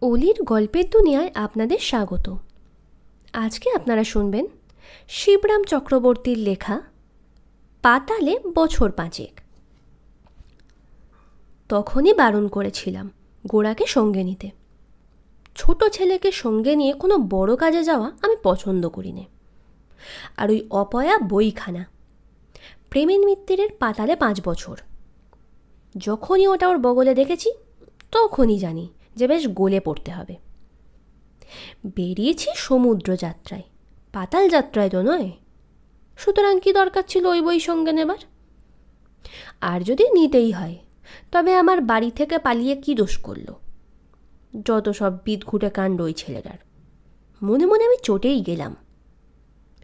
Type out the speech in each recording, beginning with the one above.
অলির গল্পের দুনিয়ায় আপনাদের স্বাগত। আজকে আপনারা শুনবেন শিবরাম চক্রবর্তীর লেখা পাতালে বছর পাঁচেক। তখনই বারণ করেছিলাম গোড়াকে সঙ্গে নিতে। ছোট ছেলেকে সঙ্গে নিয়ে কোনো বড় কাজে যাওয়া আমি পছন্দ করি না। আর ওই অপয়া বইখানা প্রেমের মিত্তিরের পাতালে 5 বছর, যখনই ওটা ওর বগলে দেখেছি তখনই জানি যে বেশ গলে পড়তে হবে। বেরিয়েছি সমুদ্র যাত্রায়, পাতাল যাত্রায় তো নয়, সুতরাং কি দরকার ছিল ওই বই সঙ্গে নেবার? আর যদি নিতেই হয় তবে আমার বাড়ি থেকে পালিয়ে কি দোষ করলো? যত সব বিদঘুটে কাণ্ড ওই ছেলেটার। মনে মনে আমি চটেই গেলাম।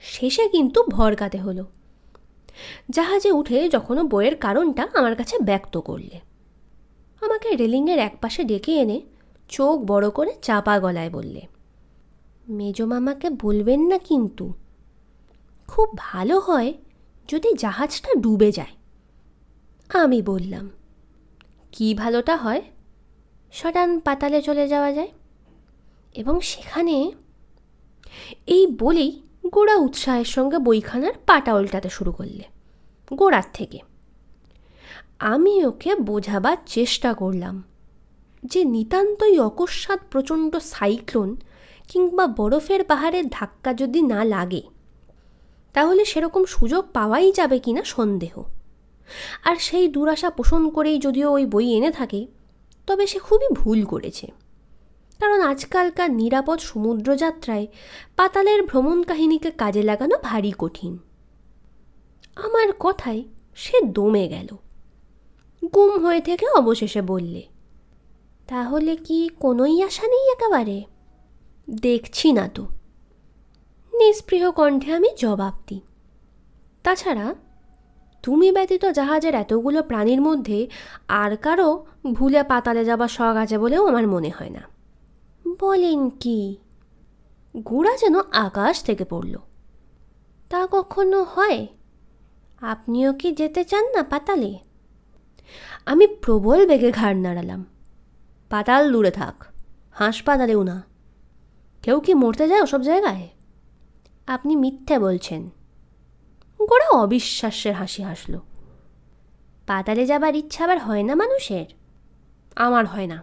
শেষে কিন্তু ভরকাতে হলো। জাহাজে উঠে যখনও বইয়ের কারণটা আমার কাছে ব্যক্ত করলে, আমাকে রেলিংয়ের একপাশে ডেকে এনে চোখ বড় করে চাপা গলায় বললে, মেজো মামাকে বলবেন না কিন্তু, খুব ভালো হয় যদি জাহাজটা ডুবে যায়। আমি বললাম, কি ভালোটা হয়? সটান পাতালে চলে যাওয়া যায় এবং সেখানে। এই বলেই গোড়া উৎসাহের সঙ্গে বইখানার পাটা উল্টাতে শুরু করলে গোড়ার থেকে। আমি ওকে বোঝাবার চেষ্টা করলাম যে নিতান্তই অকস্মাৎ প্রচণ্ড সাইক্লোন কিংবা বরফের পাহাড়ের ধাক্কা যদি না লাগে তাহলে সেরকম সুযোগ পাওয়াই যাবে কিনা সন্দেহ। আর সেই দুরাশা পোষণ করেই যদিও ওই বই এনে থাকে, তবে সে খুবই ভুল করেছে। কারণ আজকালকার নিরাপদ সমুদ্রযাত্রায় পাতালের ভ্রমণ কাহিনীকে কাজে লাগানো ভারী কঠিন। আমার কথায় সে দমে গেল। গুম হয়ে থেকে অবশেষে বললে, তাহলে কি কোনোই আশা নেই একেবারে? দেখছি না তো। নিস্পৃহ কণ্ঠে আমি জবাব দিই, তাছাড়া তুমি ব্যতীত জাহাজের এতগুলো প্রাণীর মধ্যে আর কারো ভুলে পাতালে যাবার শখ আছে বলেও আমার মনে হয় না। বলেন কি? গোড়া যেন আকাশ থেকে পড়ল। তা কখনো হয়? আপনিও কি যেতে চান না পাতালে? আমি প্রবল বেগে ঘাড় নাড়ালাম। পাতাল দূরে থাক, হাসপাতালেও না। কেউ কি মরতে যায় ওসব জায়গায়? আপনি মিথ্যে বলছেন। গোড়া অবিশ্বাসের হাসি হাসল। পাতালে যাবার ইচ্ছা আবার হয় না মানুষের? আমার হয় না,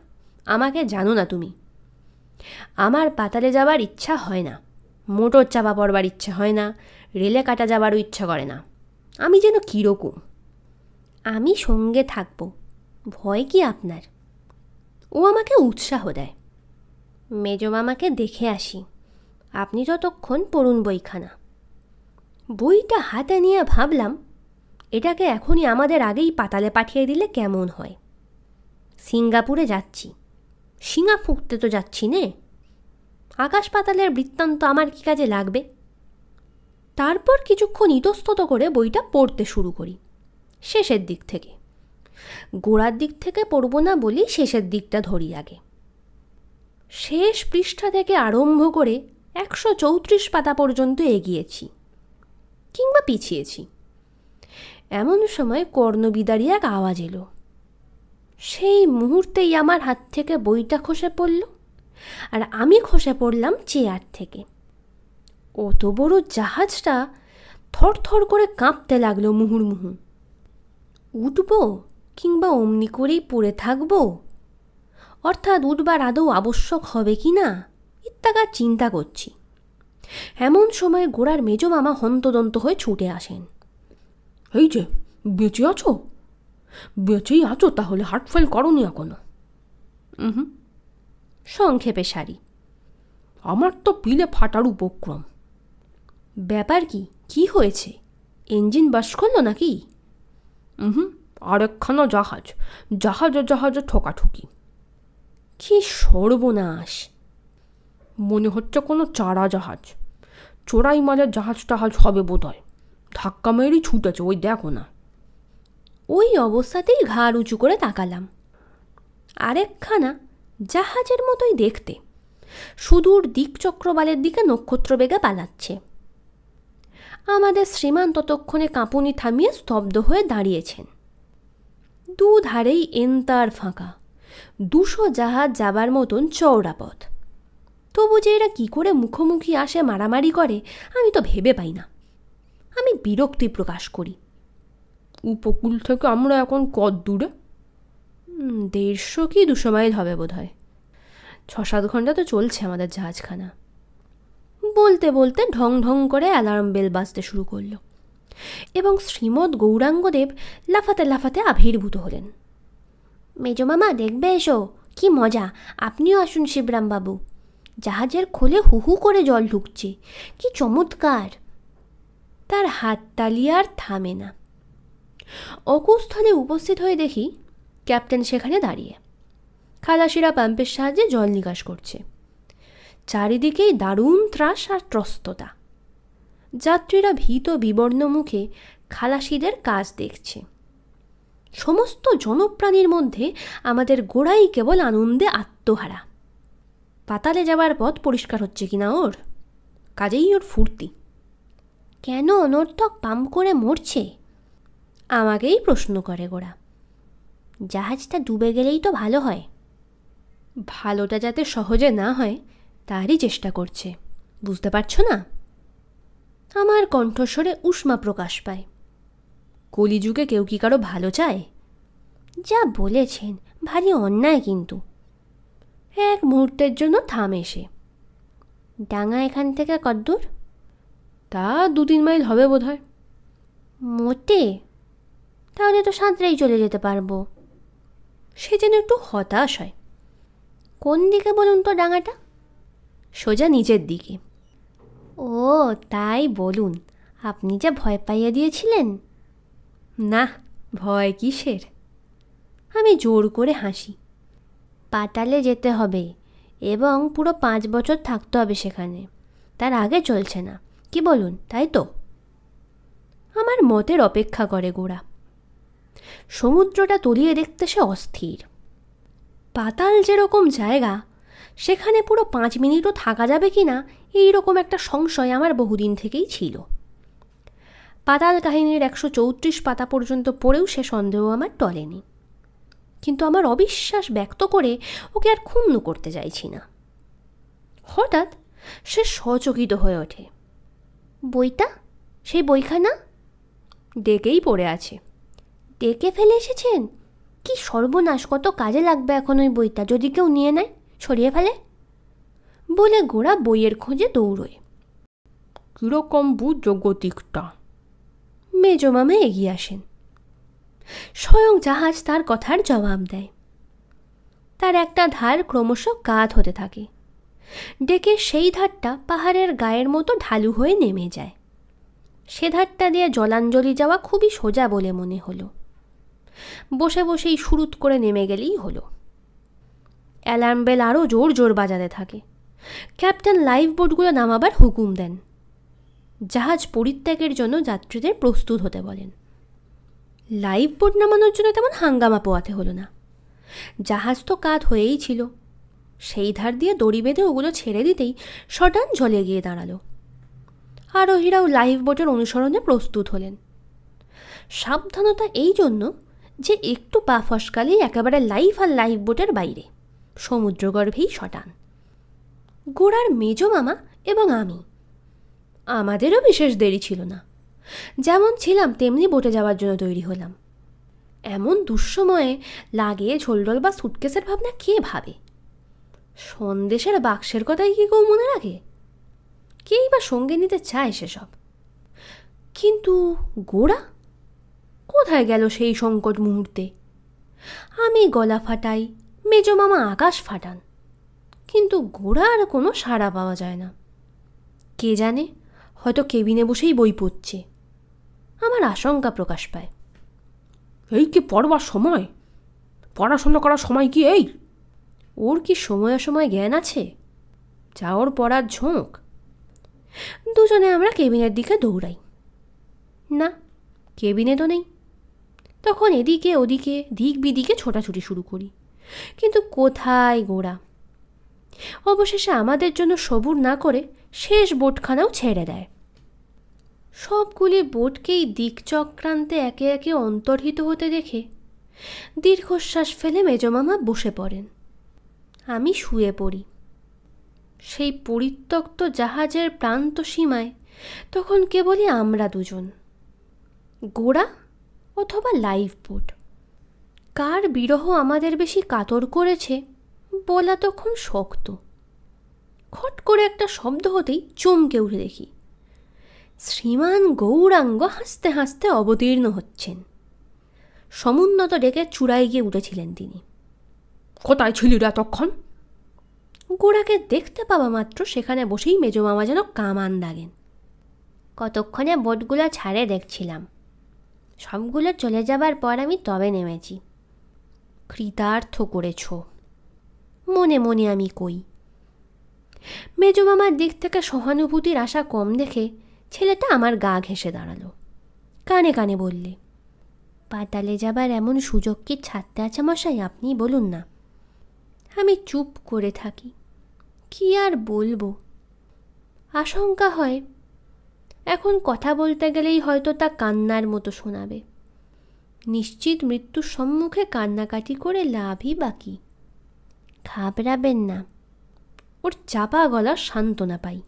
আমাকে জানো না তুমি। আমার পাতালে যাবার ইচ্ছা হয় না, মোটর চাপা পড়বার ইচ্ছা হয় না, রেলে কাটা যাবারও ইচ্ছা করে না। আমি যেন কীরকম। আমি সঙ্গে থাকবো, ভয় কি আপনার? ও আমাকে উৎসাহ দেয়। মেজো মামাকে দেখে আসি, আপনি ততক্ষণ পড়ুন বইখানা। বইটা হাতে নিয়ে ভাবলাম, এটাকে এখনই আমাদের আগেই পাতালে পাঠিয়ে দিলে কেমন হয়। সিঙ্গাপুরে যাচ্ছি, শিঙা ফুঁকতে তো যাচ্ছি নে। আকাশ পাতালের বৃত্তান্ত আমার কি কাজে লাগবে? তারপর কিছুক্ষণ ইতস্তত করে বইটা পড়তে শুরু করি, শেষের দিক থেকে। গোড়ার দিক থেকে পড়ব না বলি শেষের দিকটা ধরি আগে। শেষ পৃষ্ঠা থেকে আরম্ভ করে 134 পাতা পর্যন্ত এগিয়েছি কিংবা পিছিয়েছি। এমন সময় কর্ণবিদারী এক আওয়াজ এলো। সেই মুহূর্তেই আমার হাত থেকে বইটা খসে পড়ল, আর আমি খসে পড়লাম চেয়ার থেকে। অত বড় জাহাজটা থরথর করে কাঁপতে লাগলো মুহুর্মুহু। উঠব কিংবা অমনি করেই পড়ে থাকব, অর্থাৎ উঠবার আদৌ আবশ্যক হবে কি না ইত্যাকার চিন্তা করছি। এমন সময় গোড়ার মেজো মামা হন্তদন্ত হয়ে ছুটে আসেন। এই যে, বেঁচে আছো? বেঁচেই আছো তাহলে? হার্ট ফেল করনি এখনো? সংক্ষেপে সারি। আমার তো পিলে ফাটার উপক্রম। ব্যাপার কি? কি হয়েছে? ইঞ্জিন বাস্ট করলো নাকি? আরেকখানা জাহাজ, জাহাজে জাহাজে ঠোকাঠুকি। কি সর্বনাশ! মনে হচ্ছে কোনো চারা জাহাজ, চোরাই মালের জাহাজ টাহাজ হবে বোধ হয়। ধাক্কা মেরেই ছুটেছে, ওই দেখো না। ওই অবস্থাতেই ঘাড় উঁচু করে তাকালাম। আরেকখানা জাহাজের মতোই দেখতে, সুদূর দিকচক্রবালের দিকে নক্ষত্র বেগে পালাচ্ছে। আমাদের শ্রীমান ততক্ষণে কাঁপুনি থামিয়ে স্তব্ধ হয়ে দাঁড়িয়েছেন। দুধারেই এন্তার ফাঁকা, 200 জাহাজ যাবার মতন চওড়া পথ। তবু যে এরা কী করে মুখোমুখি আসে মারামারি করে আমি তো ভেবে পাই না। আমি বিরক্তি প্রকাশ করি। উপকূল থেকে আমরা এখন কত দূরে? 150 কি 200 মাইল হবে বোধ হয়। 6-7 ঘন্টা তো চলছে আমাদের জাহাজখানা। বলতে বলতে ঢং ঢং করে অ্যালার্ম বেল বাজতে শুরু করল এবং শ্রীমৎ গৌরাঙ্গদেব লাফাতে লাফাতে আবির্ভূত হলেন। মেজমামা দেখবে এসো, কি মজা, আপনিও আসুন শিবরামবাবু। জাহাজের খোলে হু হু করে জল ঢুকছে, কি চমৎকার। তার হাততালি আর থামে না। অকুস্থলে উপস্থিত হয়ে দেখি ক্যাপ্টেন সেখানে দাঁড়িয়ে খালাসিরা পাম্পের সাহায্যে জল নিকাশ করছে। চারিদিকেই দারুণ ত্রাস আর ত্রস্ততা। যাত্রীরা ভীত বিবর্ণ মুখে খালাসিদের কাজ দেখছে। সমস্ত জনপ্রাণীর মধ্যে আমাদের গোড়াই কেবল আনন্দে আত্মহারা। পাতালে যাবার পথ পরিষ্কার হচ্ছে কিনা ওর, কাজেই ওর ফুর্তি। কেন অনর্থক পাম্প করে মরছে আমাকেই প্রশ্ন করে গোড়া। জাহাজটা ডুবে গেলেই তো ভালো হয়। ভালোটা যাতে সহজে না হয় তারই চেষ্টা করছে, বুঝতে পারছো না? আমার কণ্ঠস্বরে উষ্মা প্রকাশ পায়। কলিযুগে কেউ কি কারো ভালো চায়? যা বলেছেন ভারী অন্যায় কিন্তু। এক মুহূর্তের জন্য থামে সে। ডাঙা এখান থেকে কদ্দূর? তা 2-3 মাইল হবে বোধ হয়। মোটে? তাহলে তো সাঁতরেই চলে যেতে পারবো। সে যেন একটু হতাশ হয়। কোন দিকে বলুন তো ডাঙাটা? সোজা নিচের দিকে। ও তাই বলুন, আপনি যা ভয় পাইয়ে দিয়েছিলেন। না, ভয় কিসের? আমি জোর করে হাসি। পাতালে যেতে হবে এবং পুরো 5 বছর থাকতে হবে সেখানে, তার আগে চলছে না, কি বলুন? তাই তো? আমার মতের অপেক্ষা করে গোড়া। সমুদ্রটা তলিয়ে দেখতে সে অস্থির। পাতাল যেরকম জায়গা, সেখানে পুরো 5 মিনিটও থাকা যাবে কি না এইরকম একটা সংশয় আমার বহুদিন থেকেই ছিল। পাতাল কাহিনীর 134 পাতা পর্যন্ত পড়েও সে সন্দেহ আমার টলেনি, কিন্তু আমার অবিশ্বাস ব্যক্ত করে ওকে আর ক্ষুণ্ণ করতে চাইছি না। হঠাৎ সে সচকিত হয়ে ওঠে। বইটা, সেই বইখানা ডেকেই পড়ে আছে। ডেকে ফেলে এসেছেন? কি সর্বনাশ, কত কাজে লাগবে এখন ওই বইটা, যদি কেউ নিয়ে নেয়, ছড়িয়ে ফেলে বলে গোড়া বইয়ের খোঁজে দৌড়োয়। কীরকম বুঝগতিকটা? মেজমামা এগিয়ে আসেন। স্বয়ং জাহাজ তার কথার জবাব দেয়। তার একটা ধার ক্রমশ কাত হতে থাকে। ডেকে সেই ধারটা পাহাড়ের গায়ের মতো ঢালু হয়ে নেমে যায়। সে ধারটা দিয়ে জলাঞ্জলি যাওয়া খুবই সোজা বলে মনে হলো। বসে বসেই শুরুত করে নেমে গেলেই হলো। অ্যালার্ম বেল আরও জোর জোর বাজাতে থাকে। ক্যাপ্টেন লাইফ বোটগুলো নামাবার হুকুম দেন। জাহাজ পরিত্যাগের জন্য যাত্রীদের প্রস্তুত হতে বলেন। লাইফ বোট নামানোর জন্য তেমন হাঙ্গামা পোয়াতে হলো না। জাহাজ তো কাত হয়েই ছিল। সেই ধার দিয়ে দড়ি বেঁধে ওগুলো ছেড়ে দিতেই সটান জলে গিয়ে দাঁড়ালো। আরোহীরাও লাইফ বোটের অনুসরণে প্রস্তুত হলেন। সাবধানতা এই জন্য যে একটু পা ফসকালেই একেবারে লাইফ আর লাইফ বোটের বাইরে, সমুদ্রগর্ভেই সটান। গোড়ার মেজ মামা এবং আমি, আমাদেরও বিশেষ দেরি ছিল না। যেমন ছিলাম তেমনি বোটে যাওয়ার জন্য তৈরি হলাম। এমন দুঃসময়ে লাগিয়ে ঝোলডল বা সুটকেসের ভাবনা কে ভাবে? সন্দেশের বাক্সের কথাই কি কেউ মনে রাখে? কেই বা সঙ্গে নিতে চায় সেসব? কিন্তু গোড়া কোথায় গেল সেই সংকট মুহূর্তে? আমি গলা ফাটাই, মেজমামা আকাশ ফাটান, কিন্তু গোড়ার কোনো সাড়া পাওয়া যায় না। কে জানে, হয়তো কেবিনে বসেই বই পড়ছে। আমার আশঙ্কা প্রকাশ পায়। এই কি পড়বার সময়? পড়াশোনা করার সময় কি এই? ওর কি সময় অসময় জ্ঞান আছে? যা ওর পড়ার ঝোঁক। দুজনে আমরা কেবিনের দিকে দৌড়াই। না, কেবিনে তো নেই। তখন এদিকে ওদিকে দিক বিদিকে ছোটাছুটি শুরু করি, কিন্তু কোথায় গোড়া? অবশেষে আমাদের জন্য সবুর না করে শেষ বোটখানাও ছেড়ে দেয়। সবগুলি বোটকেই দিকচক্রান্তে একে একে অন্তর্হিত হতে দেখে দীর্ঘশ্বাস ফেলে মেজমামা বসে পড়েন। আমি শুয়ে পড়ি। সেই পরিত্যক্ত জাহাজের প্রান্ত সীমায় তখন কেবলই আমরা দুজন, গোড়া অথবা লাইফ বোট। কার বিরহ আমাদের বেশি কাতর করেছে বলা তখন শক্ত। খট করে একটা শব্দ হতেই চমকে উঠে দেখি শ্রীমান গৌরাঙ্গ হাসতে হাসতে অবতীর্ণ হচ্ছেন। সমুন্নত ডেকে চূড়ায় গিয়ে উঠেছিলেন তিনি। কোথায় ছিলি রে এতক্ষণ? গোড়াকে দেখতে পাওয়া মাত্র সেখানে বসেই মেজমামা যেন কামান দাগেন। কতক্ষণে বোটগুলো ছাড়ে দেখছিলাম। সবগুলো চলে যাবার পর আমি তবে নেমেছি। কৃতার্থ করেছ, মনে মনে আমি কই। মেজমামার দিক থেকে সহানুভূতির আশা কম দেখে ছেলেটা আমার গা ঘেঁষে দাঁড়ালো। কানে কানে বললে, পাতালে যাবার এমন সুযোগ কি ছাড়তে আছে মশাই, আপনি বলুন না। আমি চুপ করে থাকি। কি আর বলবো? আশঙ্কা হয় এখন কথা বলতে গেলেই হয়তো তা কান্নার মতো শোনাবে। নিশ্চিত মৃত্যুর সম্মুখে কান্নাকাটি করে লাভই বাকি। ঘাবড়াবেন না, ওর চাপা গলা সান্ত্বনা পাই।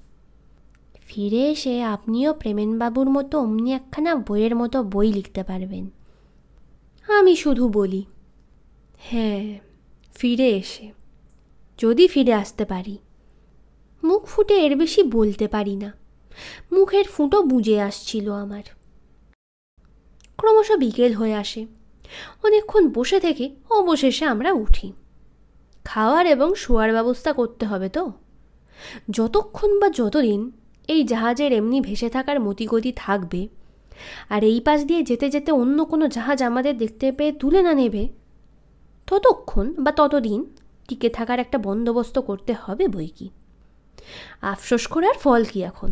ফিরে এসে আপনিও প্রেমেনবাবুর মতো অমনি একখানা বইয়ের মতো বই লিখতে পারবেন। আমি শুধু বলি, হ্যাঁ, ফিরে এসে, যদি ফিরে আসতে পারি। মুখ ফুটে এর বেশি বলতে পারি না। মুখের ফুটো বুজে আসছিল আমার। ক্রমশ বিকেল হয়ে আসে। অনেকক্ষণ বসে থেকে অবশেষে আমরা উঠি। খাওয়ার এবং শোয়ার ব্যবস্থা করতে হবে তো। যতক্ষণ বা যতদিন এই জাহাজের এমনি ভেসে থাকার মতিগতি থাকবে আর এই পাশ দিয়ে যেতে যেতে অন্য কোনো জাহাজ আমাদের দেখতে পেয়ে তুলে না নেবে, ততক্ষণ বা ততদিন টিকে থাকার একটা বন্দোবস্ত করতে হবে বই কি। আফসোস করার ফল কি এখন?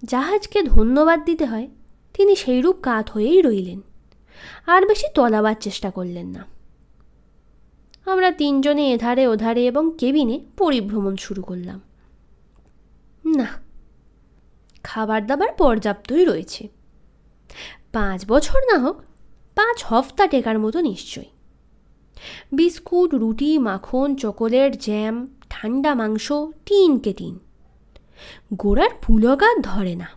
জাহাজকে ধন্যবাদ দিতে হয়, তিনি সেইরূপ কাত হয়েই রইলেন, আর বেশি তলাবার চেষ্টা করলেন না। আমরা তিনজনে এধারে ওধারে এবং কেবিনে পরিভ্রমণ শুরু করলাম। না, খাবার দাবার পর্যাপ্তই রয়েছে। 5 বছর না হোক, 5 হপ্তা টেকার মতো নিশ্চয়ই। বিস্কুট, রুটি, মাখন, চকোলেট, জ্যাম, ঠান্ডা মাংস, টিনকে টিন। গোড়ার পুলকার ধরে না।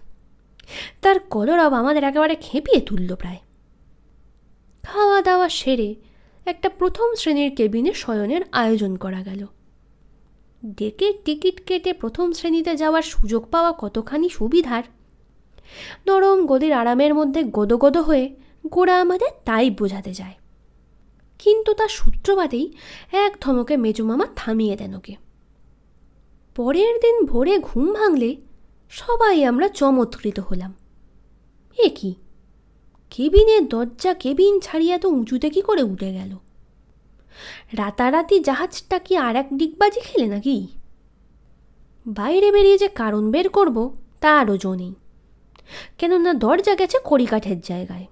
তার কলরব আমাদের একেবারে খেপিয়ে তুলল প্রায়। খাওয়া দাওয়া সেরে একটা প্রথম শ্রেণীর কেবিনে শয়নের আয়োজন করা গেল। ডেকে টিকিট কেটে প্রথম শ্রেণীতে যাওয়ার সুযোগ পাওয়া কতখানি সুবিধার। নরম গদির আরামের মধ্যে গদগদ হয়ে গোড়া আমাদের তাই বোঝাতে যায়। কিন্তু তার সূত্রপাতেই এক ধমকে মেজমামা থামিয়ে দেন ওকে। পরের দিন ভোরে ঘুম ভাঙলে সবাই আমরা চমৎকৃত হলাম। এ কি, কেবিনের দরজা কেবিন ছাড়িয়ে এত উঁচুতে কি করে উঠে গেল? রাতারাতি জাহাজটা কি আর এক ডিগবাজি খেলে নাকি? বাইরে বেরিয়ে যে কারণ বের করব তারও জো নেই, কেননা দরজা গেছে কড়িকাঠের জায়গায়,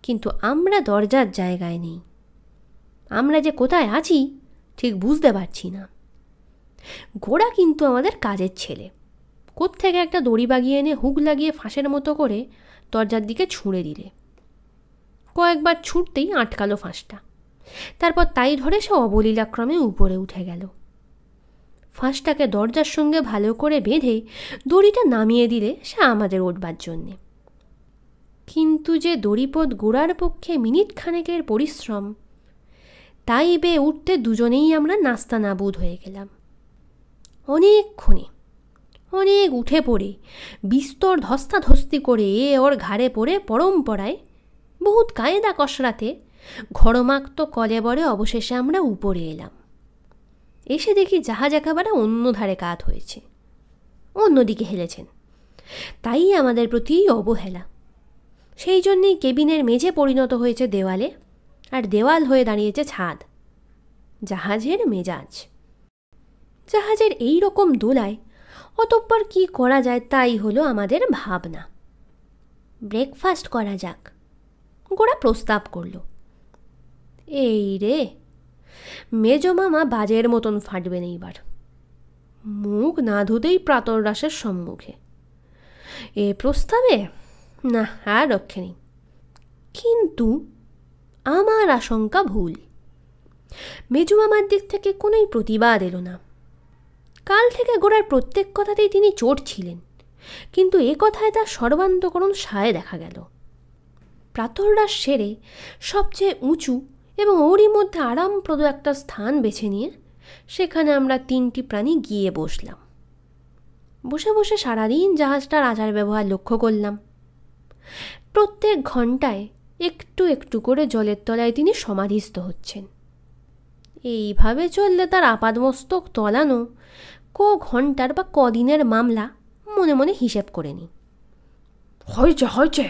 কিন্তু আমরা দরজার জায়গায় নেই। আমরা যে কোথায় আছি ঠিক বুঝতে পারছি না। গোড়া কিন্তু আমাদের কাজের ছেলে। কোত্থেকে একটা দড়ি বাগিয়ে এনে হুক লাগিয়ে ফাঁসের মতো করে দরজার দিকে ছুঁড়ে দিলে। কয়েকবার ছুটতেই আটকালো ফাঁসটা। তারপর তাই ধরে সে অবলীলাক্রমে উপরে উঠে গেল। ফাঁসটাকে দরজার সঙ্গে ভালো করে বেঁধে দড়িটা নামিয়ে দিলে সে আমাদের উঠবার জন্যে। কিন্তু যে দড়িপথ গোড়ার পক্ষে মিনিট খানেকের পরিশ্রম, তাই বেয়ে উঠতে দুজনেই আমরা নাস্তানাবুদ হয়ে গেলাম। অনেকক্ষণে অনেক উঠে পড়ে বিস্তর ধস্তাধস্তি করে ওর ঘাড়ে পড়ে পরম্পরায় বহুত কায়দা কসরাতে ঘরমাক্ত কলেবরে অবশেষে আমরা উপরে এলাম। এসে দেখি জাহাজ একেবারে অন্য ধারে কাত হয়েছে, অন্যদিকে হেলেছেন। তাই আমাদের প্রতি অবহেলা। সেই জন্যেই কেবিনের মেঝে পরিণত হয়েছে দেওয়ালে, আর দেওয়াল হয়ে দাঁড়িয়েছে ছাদ। জাহাজের মেজাজ। জাহাজের এই রকম দোলায় অতঃপর কি করা যায় তাই হলো আমাদের ভাবনা। ব্রেকফাস্ট করা যাক, গোড়া প্রস্তাব করল। এই রে, মেজমামা বাজের মতন ফাটবেন এইবার। মুখ না ধুতেই প্রাতরাশের সম্মুখে এ প্রস্তাবে না আর রক্ষে নেই। কিন্তু আমার আশঙ্কা ভুল। মেজো মামার দিক থেকে কোনোই প্রতিবাদ এলো না। কাল থেকে গোড়ার প্রত্যেক কথাতেই তিনি চোট ছিলেন, কিন্তু এ কথায় তার সর্বান্তকরণ সায় দেখা গেল। প্রাতরাশ সেরে সবচেয়ে উঁচু এবং ওরই মধ্যে আরামপ্রদ একটা স্থান বেছে নিয়ে সেখানে আমরা তিনটি প্রাণী গিয়ে বসলাম। বসে বসে সারাদিন জাহাজটার আচার ব্যবহার লক্ষ্য করলাম। প্রত্যেক ঘন্টায় একটু একটু করে জলের তলায় তিনি সমাধিস্থ হচ্ছেন। এইভাবে চললে তার আপাদমস্তক তলানো ঘন্টার বা কদিনের মামলা মনে মনে হিসেব করে নি। হয়েছে হয়েছে,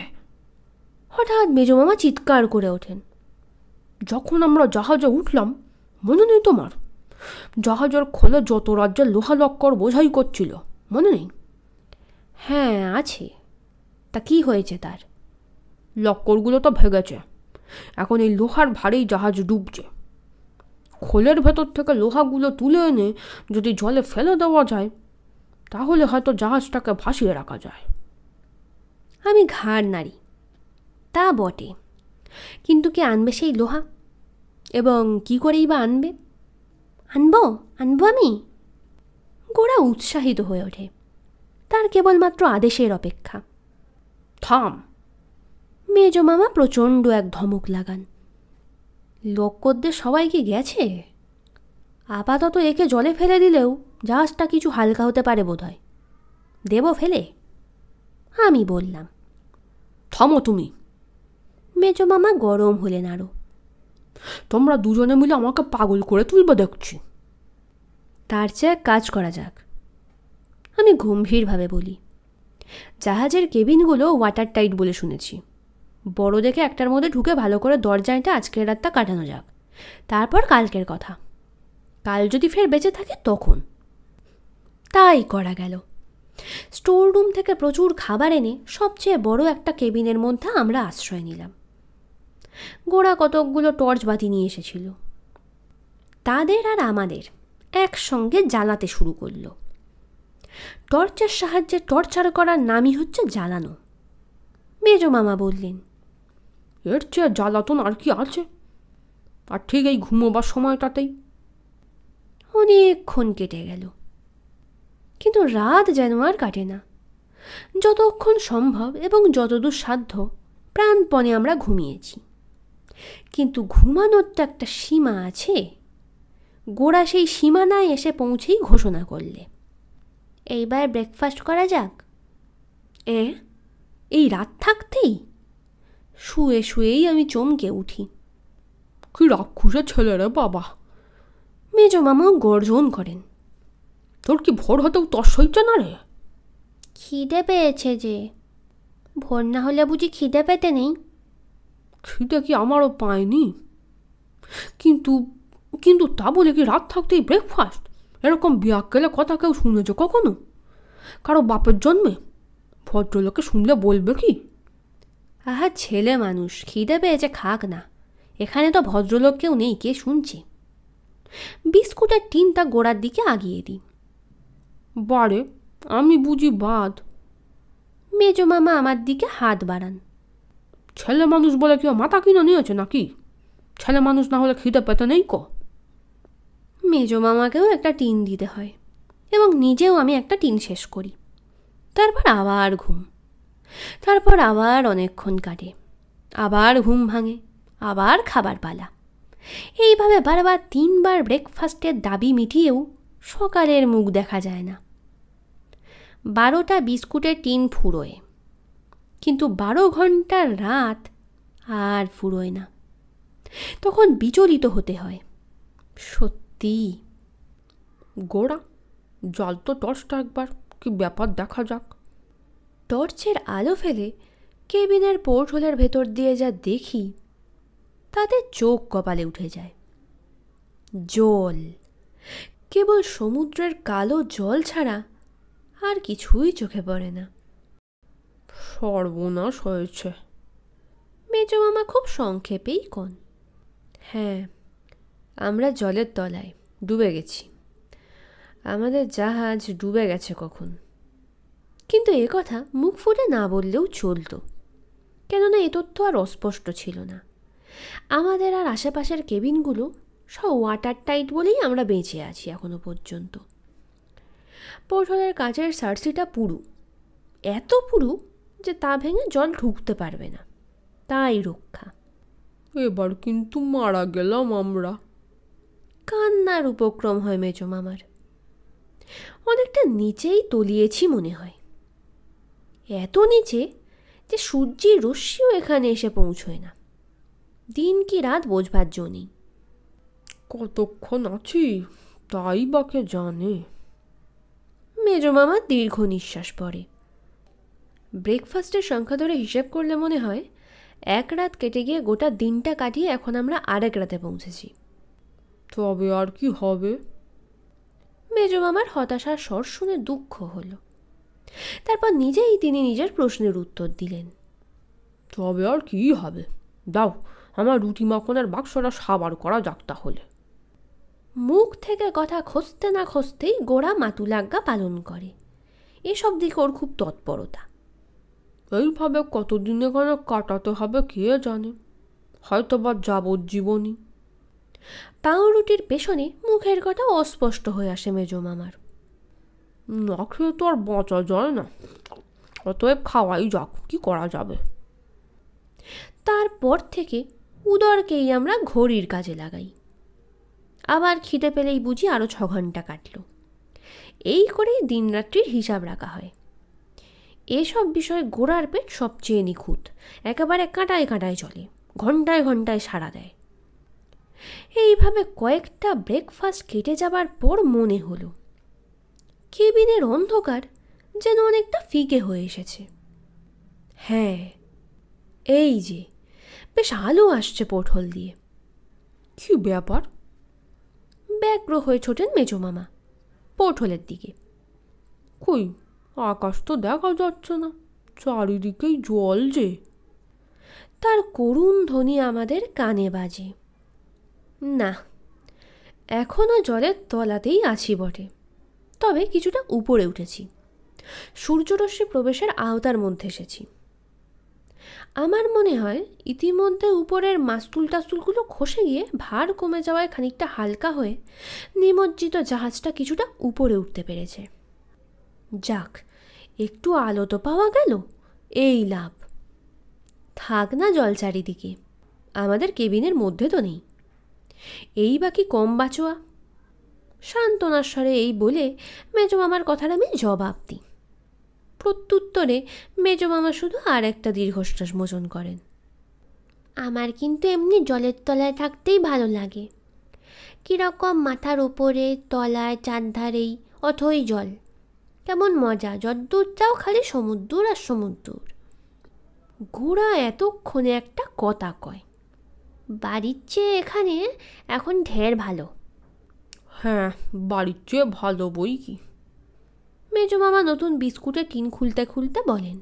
হঠাৎ মেজমামা চিৎকার করে ওঠেন। যখন আমরা জাহাজে উঠলাম, মনে নেই তোমার? জাহাজের খোলে যত রাজ্যের লোহা লক্কর বোঝাই করছিল, মনে নেই? হ্যাঁ আছে। তা কি হয়েছে তার? লক্করগুলো তো ভেঙেছে। এখন এই লোহার ভারেই জাহাজ ডুবছে। খোলের ভেতর থেকে লোহাগুলো তুলে এনে যদি জলে ফেলে দেওয়া যায়, তাহলে হয়তো জাহাজটাকে ভাসিয়ে রাখা যায়। আমি ঘাড় নাড়ি। তা বটে, কিন্তু কে আনবে সেই লোহা, এবং কি করেই বা আনবে? আনবো আমি। গোড়া উৎসাহিত হয়ে ওঠে। তার কেবলমাত্র আদেশের অপেক্ষা। থাম! মেজো মামা প্রচণ্ড এক ধমক লাগান। লোকদের সবাই কি গেছে? আপাতত একে জলে ফেলে দিলেও জাহাজটা কিছু হালকা হতে পারে বোধহয়। দেব ফেলে? আমি বললাম। থামো তুমি! মেজো মামা গরম হলেন আরো। তোমরা দুজনে মিলে আমাকে পাগল করে তুলবে দেখছি। তার চেয়ে এক কাজ করা যাক, আমি গম্ভীরভাবে বলি। জাহাজের কেবিনগুলো ওয়াটার টাইট বলে শুনেছি। বড় দেখে একটার মধ্যে ঢুকে ভালো করে দরজাটা আজকের রাতটা কাটানো যাক, তারপর কালকের কথা। কাল যদি ফের বেঁচে থাকে তখন। তাই করা গেল। স্টোর রুম থেকে প্রচুর খাবার এনে সবচেয়ে বড় একটা কেবিনের মধ্যে আমরা আশ্রয় নিলাম। গোড়া কতকগুলো টর্চ বাতি নিয়ে এসেছিল। তাদের আর আমাদের একসঙ্গে জ্বালাতে শুরু করলো। টর্চের সাহায্যে টর্চার করার নামই হচ্ছে জ্বালানো। মেজো মামা বললেন, এর চেয়ে জ্বালাতন আর কি আছে? আর ঠিক এই ঘুমোবার সময়টাতেই। অনেকক্ষণ কেটে গেল, কিন্তু রাত যেন আর কাটে না। যতক্ষণ সম্ভব এবং যতদূর সাধ্য প্রাণপণে আমরা ঘুমিয়েছি। কিন্তু ঘুমানোর তো একটা সীমা আছে। গোড়া সেই সীমানায় এসে পৌঁছেই ঘোষণা করলে, এইবার ব্রেকফাস্ট করা যাক। এই রাত থাকতেই? শুয়ে শুয়েই আমি চমকে উঠি। কি রাক্ষুসের ছেলে রে বাবা! মেজো মামাও গর্জন করেন। তোর কি ভোর হতেও তস হইছে না রে? খিদে পেয়েছে যে। ভোর না হলে বুঝি খিদে পেতে নেই? খিদে কি আমারও পায়নি, কিন্তু কিন্তু তা বলে কি রাত থাকতেই ব্রেকফাস্ট? এরকম বিয়াক্কেলে কথা কেউ শুনেছ কখনো? কারো বাপের জন্মে? ভদ্রলোকে শুনলে বলবে কি? আহা, ছেলে মানুষ, খিদে পেয়েছে খাক না। এখানে তো ভদ্রলোক কেউ নেই, কে শুনছে? বিস্কুটের টিনটা গোড়ার দিকে আগিয়ে দিই। বারে, আমি বুঝি বাদ। মেজো মামা আমার দিকে হাত বাড়ান। ছেলে মানুষ বলে কেউ মাথা কিনে নিয়েছে নাকি? ছেলে মানুষ না হলে খিদে পেতে নেই ক? মেজো মামাকেও একটা টিন দিতে হয়, এবং নিজেও আমি একটা টিন শেষ করি। তারপর আবার ঘুম। তারপর আবার অনেকক্ষণ কাটে, আবার ঘুম ভাঙে, আবার খাবার পালা। এইভাবে বারবার 3 বার ব্রেকফাস্টের দাবি মিটিয়েও সকালের মুখ দেখা যায় না। 12টা বিস্কুটের টিন ফুরোয়, কিন্তু 12 ঘন্টার রাত আর ফুরোয় না। তখন বিচলিত হতে হয়। সত্যি গোড়া, জল তো টর্চটা একবার, কি ব্যাপার দেখা যাক। টর্চের আলো ফেলে কেবিনের পোর্ট হোলের ভেতর দিয়ে যা দেখি তাতে চোখ কপালে উঠে যায়। জল, কেবল সমুদ্রের কালো জল ছাড়া আর কিছুই চোখে পড়ে না। সর্বনাশ হয়েছে, মেজো মামা খুব সংক্ষেপেই কন। হ্যাঁ, আমরা জলের তলায় ডুবে গেছি। আমাদের জাহাজ ডুবে গেছে কখন। কিন্তু এ কথা মুখ ফুটে না বললেও চলত, কেননা এ তথ্য আর অস্পষ্ট ছিল না, আমাদের আর আশেপাশের কেবিনগুলো সব ওয়াটার টাইট বলেই আমরা বেঁচে আছি এখনো পর্যন্ত। পোর্টহোলের কাচের সার্সিটা পুরু, এত পুরু যে তা ভেঙে জল ঢুকতে পারবে না, তাই রক্ষা। এবার কিন্তু মারা গেলাম আমরা। কান্নার উপক্রম হয় মেজো মামার। অনেকটা নিচেই তলিয়েছি মনে হয়, এত নিচে যে সূর্যের রশ্মিও এখানে এসে পৌঁছয় না। দিন কি রাত বোঝবার জো নেই। কতক্ষণ আছি তাই বাকে জানে। মেজো মামা দীর্ঘ নিঃশ্বাস পড়ে। ব্রেকফাস্টের সংখ্যা ধরে হিসেব করলে মনে হয় এক রাত কেটে গিয়ে গোটা দিনটা কাটিয়ে এখন আমরা আরেক রাতে পৌঁছেছি। তবে আর কি হবে? মেজো মামার হতাশার স্বর শুনে দুঃখ হলো। তারপর নিজেই তিনি নিজের প্রশ্নের উত্তর দিলেন। তবে আর কি হবে? দাও আমার রুটি মাখনের বাক্সটা সাবার করা যাক তাহলে। মুখ থেকে কথা খসতে না খসতেই গোড়া মাতুলাজ্ঞা পালন করে। এসব দিকে ওর খুব তৎপরতা। এইভাবে কতদিনে কেন কাটাতে হবে কে জানে, হয়তো বা যাবজ্জীবনী। পাউরুটির পেছনে মুখের কথা অস্পষ্ট হয়ে আসে মেজো মামার। না খেয়ে তো আর বাঁচা যায় না, অতএব খাওয়াই যাক, কি করা যাবে। তারপর থেকে উদরকেই আমরা ঘড়ির কাজে লাগাই। আবার খিদে পেলেই বুঝি আরও 6 ঘন্টা কাটল। এই করেই দিনরাত্রির হিসাব রাখা হয়। এসব বিষয়ে গোড়ার পেট সবচেয়ে নিখুঁত, একেবারে কাঁটায় কাঁটায় চলে, ঘন্টায় ঘন্টায় সাড়া দেয়। এইভাবে কয়েকটা ব্রেকফাস্ট কেটে যাবার পর মনে হলো কেবিনের অন্ধকার যেন অনেকটা ফিকে হয়ে এসেছে। হ্যাঁ, এই যে বেশ আলো আসছে পোর্টহোল দিয়ে। কি ব্যাপার? ব্যগ্র হয়ে ছোটেন মেজো মামা পোর্টহোলের দিকে। কই, আকাশ তো দেখা যাচ্ছে না, চারিদিকেই জল যে। তার করুণ ধ্বনি আমাদের কানে বাজে। না, এখনও জলের তলাতেই আছি বটে, তবে কিছুটা উপরে উঠেছি, সূর্যরশ্মি প্রবেশের আওতার মধ্যে এসেছি। আমার মনে হয় ইতিমধ্যে উপরের মাস্তুল টাস্তুলগুলো খসে গিয়ে ভার কমে যাওয়ায় খানিকটা হালকা হয়ে নিমজ্জিত জাহাজটা কিছুটা উপরে উঠতে পেরেছে। যাক, একটু আলো তো পাওয়া গেল, এই লাভ। থাক না জল চারিদিকে, আমাদের কেবিনের মধ্যে তো নেই, এই বাকি কম বাঁচোয়া। সান্ত্বনার স্বরে এই বলে মেজো মামার কথার আমি জবাব দিই। প্রত্যুত্তরে মেজো মামা শুধু আর একটা দীর্ঘশ্বাস মোচন করেন। আমার কিন্তু এমনি জলের তলায় থাকতেই ভালো লাগে। কীরকম মাথার উপরে, তলায়, চারধারেই অথই জল, কেমন মজা, যদ্দূর চাও খালি সমুদ্র আর সমুদ্র। গোড়া এতক্ষণে একটা কথা কয়, বাড়ির চেয়ে এখানে এখন ঢের ভালো। হ্যাঁ, বাড়ির চেয়ে ভালো বই কি। মেজো মামা নতুন বিস্কুটের টিন খুলতে খুলতে বলেন।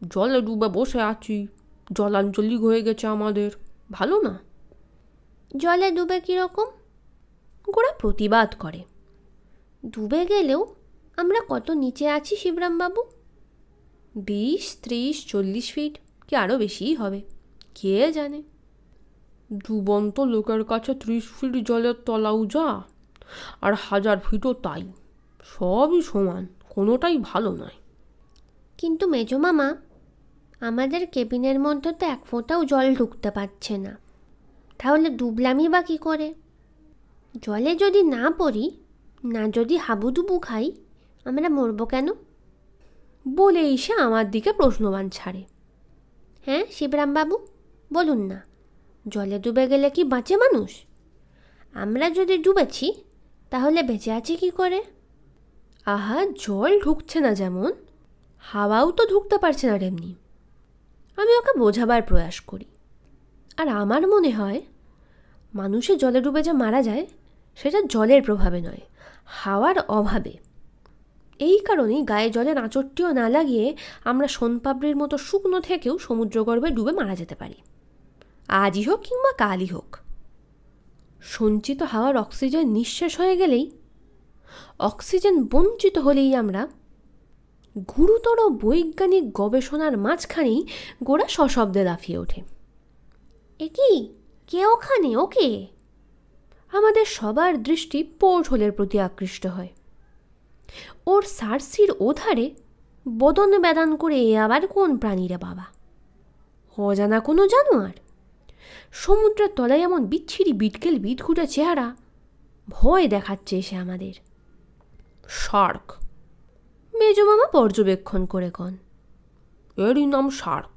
জলে ডুবে বসে আছি, জলাঞ্জলি হয়ে গেছে আমাদের, ভালো না? জলে ডুবে কীরকম? গোড়া প্রতিবাদ করে। ডুবে গেলেও আমরা কত নিচে আছি শিবরামবাবু? 20, 30, 40 ফিট, কি আরও বেশিই হবে, কে জানে। ডুবন্ত লোকের কাছে 30 ফিট জলের তলাও যা, আর 1000 ফিটও তাই, সবই সমান, কোনোটাই ভালো নয়। কিন্তু মেজো মামা, আমাদের কেবিনের মধ্যে তো 1 ফোঁটাও জল ঢুকতে পারছে না, তাহলে ডুবলামই বা কী করে? জলে যদি না পড়ি, না যদি হাবুডুবু খাই, আমরা মরবো কেন? বলে এসে আমার দিকে প্রশ্নবাণ ছাড়ে। হ্যাঁ শিবরামবাবু, বলুন না, জলে ডুবে গেলে কি বাঁচে মানুষ? আমরা যদি ডুবেছি তাহলে বেঁচে আছি কি করে? আহা, জল ঢুকছে না যেমন, হাওয়াও তো ঢুকতে পারছে না তেমনি। আমি ওকে বোঝাবার প্রয়াস করি। আর আমার মনে হয় মানুষের জলে ডুবে যে মারা যায়, সেটা জলের প্রভাবে নয়, হাওয়ার অভাবে। এই কারণেই গায়ে জলের আঁচড়টিও না লাগিয়ে আমরা সোনপাপড়ির মতো শুকনো থেকেও সমুদ্রগর্ভে ডুবে মারা যেতে পারি, আজই হোক কিংবা কালই হোক। সঞ্চিত হাওয়ার অক্সিজেন নিঃশেষ হয়ে গেলেই, অক্সিজেন বঞ্চিত হলেই আমরা গুরুতর বৈজ্ঞানিক গবেষণার মাঝখানেই গোড়া সশব্দে লাফিয়ে ওঠে। এ কি, কে ওখানে? ওকে? আমাদের সবার দৃষ্টি পোর্ট হোলের প্রতি আকৃষ্ট হয়। ওর সার্সির ওধারে বদন বেদান করে এ আবার কোন প্রাণীরা বাবা? অজানা কোনো জানোয়ার? সমুদ্রের তলায় এমন বিচ্ছিরি বিটকেল বিটঘুটে চেহারা, ভয় দেখাচ্ছে এসে আমাদের। শার্ক, মেজমামা পর্যবেক্ষণ করে কন। এরই নাম শার্ক।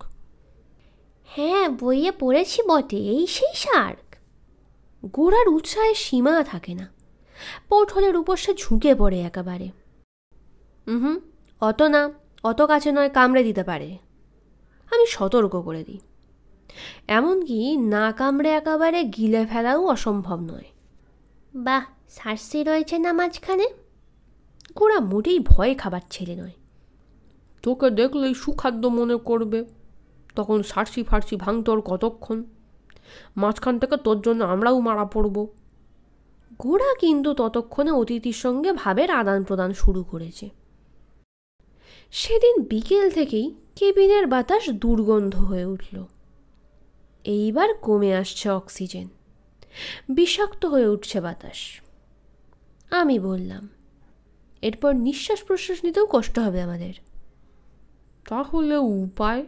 হ্যাঁ, বইয়ে পড়েছি বটে, এই সেই শার্ক। গোড়ার উৎসাহের সীমা থাকে না। পোর্ট হোলের উপর সে ঝুঁকে পড়ে একেবারে। অত না, অত কাছে নয়, কামড়ে দিতে পারে। আমি সতর্ক করে দিই। এমনকি না কামড়ে একেবারে গিলে ফেলাও অসম্ভব নয়। বাহ, সার্সি রয়েছে না মাঝখানে। গোড়া মোটেই ভয় খাবার ছেলে নয়। তোকে দেখলেই সুখাদ্য মনে করবে, তখন সার্সি ফার্সি ভাঙতে ওর কতক্ষণ। মাঝখান থেকে তোর জন্য আমরাও মারা পড়ব। গোড়া কিন্তু ততক্ষণে অতিথির সঙ্গে ভাবের আদান প্রদান শুরু করেছে। সেদিন বিকেল থেকেই কেবিনের বাতাস দুর্গন্ধ হয়ে উঠল। এইবার কমে আসছে অক্সিজেন, বিষাক্ত হয়ে উঠছে বাতাস। আমি বললাম, এরপর নিঃশ্বাস প্রশ্বাস নিতেও কষ্ট হবে আমাদের। তাহলে উপায়?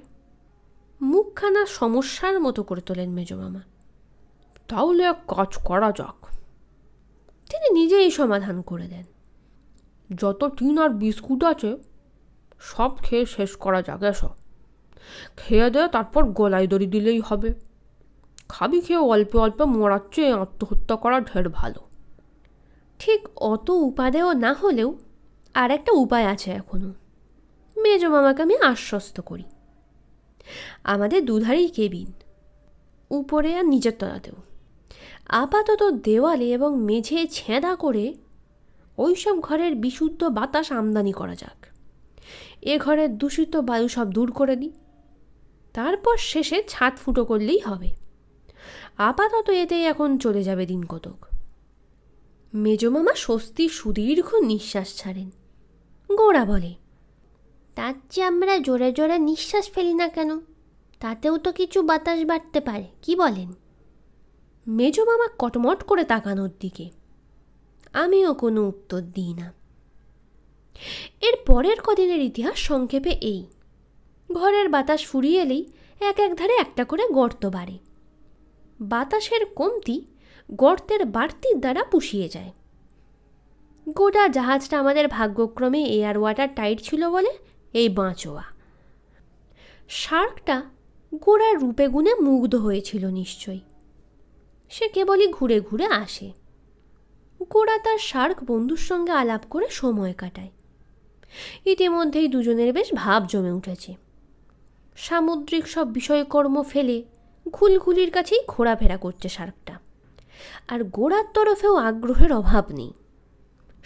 মুখখানা সমস্যার মতো করে তোলেন মেজমামা। তাহলে এক কাজ করা যাক। তিনি নিজেই সমাধান করে দেন। যত টিন আর বিস্কুট আছে সব খেয়ে শেষ করা যাক। এসব খেয়ে দে, তারপর গলায় দড়ি দিলেই হবে। খাবি খেয়ে অল্পে অল্পে মরার চেয়ে আত্মহত্যা করা ঢের ভালো। ঠিক অত উপাদেয় না হলেও আর একটা উপায় আছে এখনো। মেজমামাকে আমি আশ্বস্ত করি। আমাদের দুধারেই কেবিন, উপরে আর নিচের তলাতেও। আপাতত দেওয়ালে এবং মেঝে ছেঁদা করে ওইসব ঘরের বিশুদ্ধ বাতাস আমদানি করা যাক। এ ঘরের দূষিত বায়ু সব দূর করে দিই, তারপর শেষে ছাদ ফুটো করলেই হবে। আপাতত এতেই এখন চলে যাবে দিন কতক। মেজমামা স্বস্তির সুদীর্ঘ নিঃশ্বাস ছাড়েন। গোড়া বলে, তার চেয়ে আমরা জোরে জোরে নিঃশ্বাস ফেলি না কেন? তাতেও তো কিছু বাতাস বাড়তে পারে, কি বলেন? মেজমামা কটমট করে তাকানোর দিকে। আমিও কোনো উত্তর দিই না। এর পরের কদিনের ইতিহাস সংক্ষেপে এই। ঘরের বাতাস ফুরিয়ে এলেই এক এক ধারে একটা করে গর্ত বাড়ে। বাতাসের কমতি গর্তের বাড়তির দ্বারা পুষিয়ে যায়। গোটা জাহাজটা আমাদের ভাগ্যক্রমে এয়ার ওয়াটার টাইট ছিল বলে এই বাঁচোয়া। শার্কটা গোড়ার রূপে গুণে মুগ্ধ হয়েছিল নিশ্চয়ই। সে কেবলই ঘুরে ঘুরে আসে। গোড়া তার শার্ক বন্ধুর সঙ্গে আলাপ করে সময় কাটায়। ইতিমধ্যেই দুজনের বেশ ভাব জমে উঠেছে। সামুদ্রিক সব বিষয়কর্ম ফেলে ঘুলঘুলির কাছেই ঘোরাফেরা করছে শার্কটা। আর গোড়ার তরফেও আগ্রহের অভাব নেই।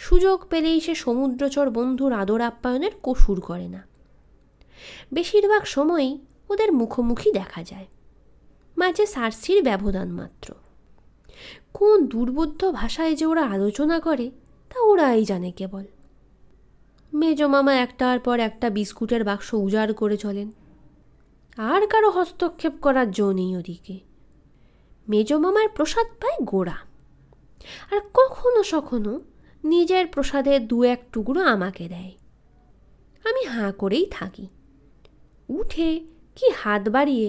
সুযোগ পেলেই সে সমুদ্রচর বন্ধুর আদর আপ্যায়নের কসুর করে না। বেশিরভাগ সময়ই ওদের মুখোমুখি দেখা যায়, মাঝে সার্সির ব্যবধান মাত্র। কোন দুর্বোধ্য ভাষায় যে ওরা আলোচনা করে তা ওরাই জানে কেবল। মেজমামা একটার পর একটা বিস্কুটের বাক্স উজাড় করে চলেন। আর কারো হস্তক্ষেপ করার জো নেই ওদিকে। মেজমামার প্রসাদ পায় গোড়া, আর কখনো সখনো নিজের প্রসাদের দু এক টুকরো আমাকে দেয়। আমি হাঁ করেই থাকি। উঠে কি হাত বাড়িয়ে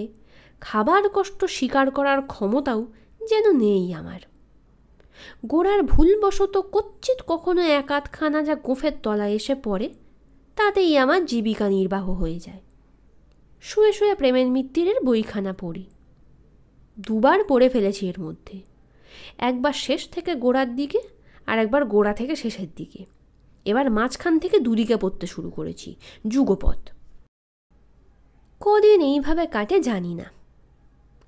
খাবার কষ্ট স্বীকার করার ক্ষমতাও যেন নেই আমার। গোড়ার ভুলবশত কচ্ছিৎ কখনো এক আধখানা যা গোফের তলায় এসে পড়ে, তাতেই আমার জীবিকা নির্বাহ হয়ে যায়। শুয়ে শুয়ে প্রেমের মিত্তিরের বইখানা পড়ি। দুবার পড়ে ফেলেছি এর মধ্যে। একবার শেষ থেকে গোড়ার দিকে, আর একবার গোড়া থেকে শেষের দিকে। এবার মাঝখান থেকে দুদিকে পড়তে শুরু করেছি, যুগপৎ। কদিন এইভাবে কাটে জানি না।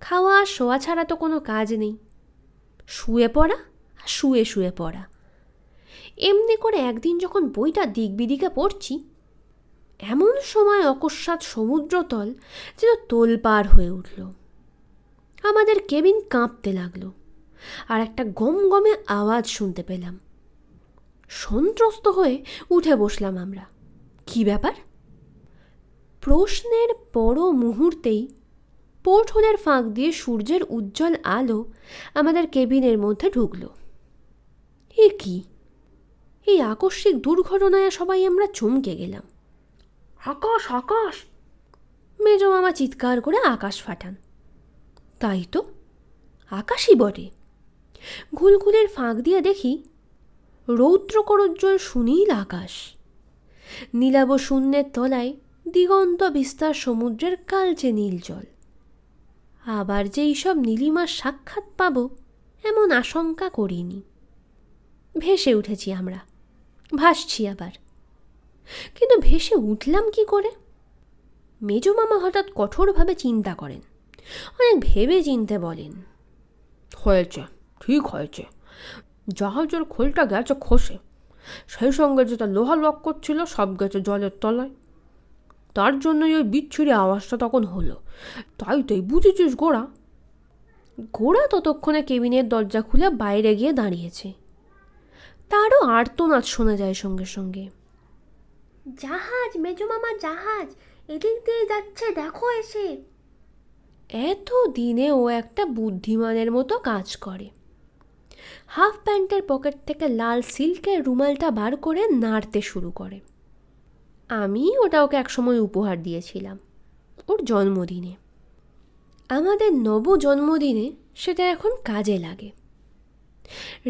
খাওয়া আর শোয়া ছাড়া তো কোনো কাজ নেই। শুয়ে পড়া আর শুয়ে শুয়ে পড়া। এমনি করে একদিন যখন বইটা দিক বিদিকে পড়ছি, এমন সময় অকস্মাৎ সমুদ্রতল যেন তোলপাড় হয়ে উঠল। আমাদের কেবিন কাঁপতে লাগলো, আর একটা গমগমে আওয়াজ শুনতে পেলাম। সন্ত্রস্ত হয়ে উঠে বসলাম আমরা। কি ব্যাপার? প্রশ্নের পর মুহূর্তেই পোর্ট হোলের ফাঁক দিয়ে সূর্যের উজ্জ্বল আলো আমাদের কেবিনের মধ্যে ঢুকল। এ কি! এই আকস্মিক দুর্ঘটনায় সবাই আমরা চমকে গেলাম। আকাশ আকাশ! মেজ মামা চিৎকার করে আকাশ ফাটান। তাই তো, আকাশই বটে। ঘুলঘুলের ফাঁক দিয়ে দেখি রৌদ্রকরোজ্জ্বল সুনীল আকাশ। নীলাভ শূন্যের তলায় দিগন্ত বিস্তার সমুদ্রের কালচে নীল জল। আবার যে এইসব নীলিমার সাক্ষাৎ পাব এমন আশঙ্কা করিনি। ভেসে উঠেছি আমরা, ভাসছি আবার। কিন্তু ভেসে উঠলাম কি করে? মেজ মামা হঠাৎ কঠোরভাবে চিন্তা করেন, অনেক ভেবে চিনতে বলেন। হয়েছে, ঠিক হয়েছে। জাহাজের খোলটা গেছে খসে, সেই সঙ্গে যেটা লোহা লক করছিল সব গেছে জলের তলায়। তার জন্যই ওই বিচ্ছিরি আওয়াজটা তখন হলো। তাই তুই বুঝেছিস গোড়া? গোড়া ততক্ষণে কেবিনের দরজা খুলে বাইরে গিয়ে দাঁড়িয়েছে। তারও আর্তনাদ শোনা যায় সঙ্গে সঙ্গে। জাহাজ মেজো মামা, জাহাজ এদিক দিয়ে যাচ্ছে, দেখো এসে। এত দিনে ও একটা বুদ্ধিমানের মতো কাজ করে। হাফ প্যান্টের পকেট থেকে লাল সিল্কের রুমালটা বার করে নাড়তে শুরু করে। আমি ওটা ওকে একসময় উপহার দিয়েছিলাম ওর জন্মদিনে। আমাদের নব জন্মদিনে সেটা এখন কাজে লাগে।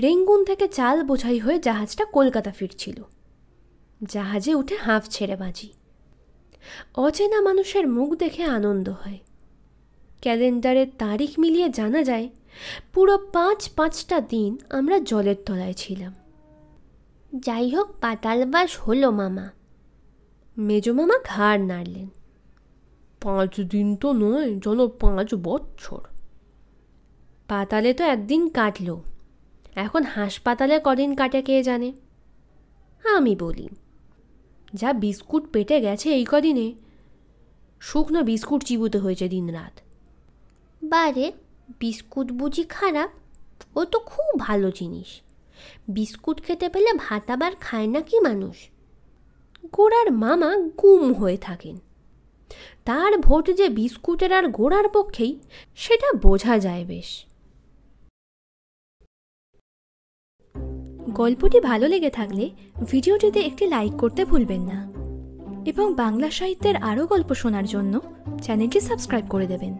রেঙ্গুন থেকে চাল বোঝাই হয়ে জাহাজটা কলকাতা ফিরছিল। জাহাজে উঠে হাঁফ ছেড়ে বাজি। অচেনা মানুষের মুখ দেখে আনন্দ হয়। ক্যালেন্ডারের তারিখ মিলিয়ে জানা যায় পুরো 5-5টা দিন আমরা জলের তলায় ছিলাম। যাই হোক, পাতালবাস হলো মামা। মেজো মামা ঘাড় নাড়লেন। 5 দিন তো নয়, যেন 5 বছর। পাতালে তো একদিন কাটল, এখন হাসপাতালে কদিন কাটে কে জানে। আমি বলি, যা বিস্কুট পেটে গেছে এই কদিনে, শুকনো বিস্কুট চিবুতে হয়েছে দিন রাত। বারে, বিস্কুট বুঝি খারাপ? ও তো খুব ভালো জিনিস। বিস্কুট খেতে পেলে ভাত আবার খায় না কি মানুষ? গোড়ার মামা গুম হয়ে থাকেন। তার ভোট যে বিস্কুটের আর গোড়ার পক্ষেই সেটা বোঝা যায় বেশ। গল্পটি ভালো লেগে থাকলে ভিডিওটিতে একটি লাইক করতে ভুলবেন না এবং বাংলা সাহিত্যের আরও গল্প শোনার জন্য চ্যানেলটি সাবস্ক্রাইব করে দেবেন।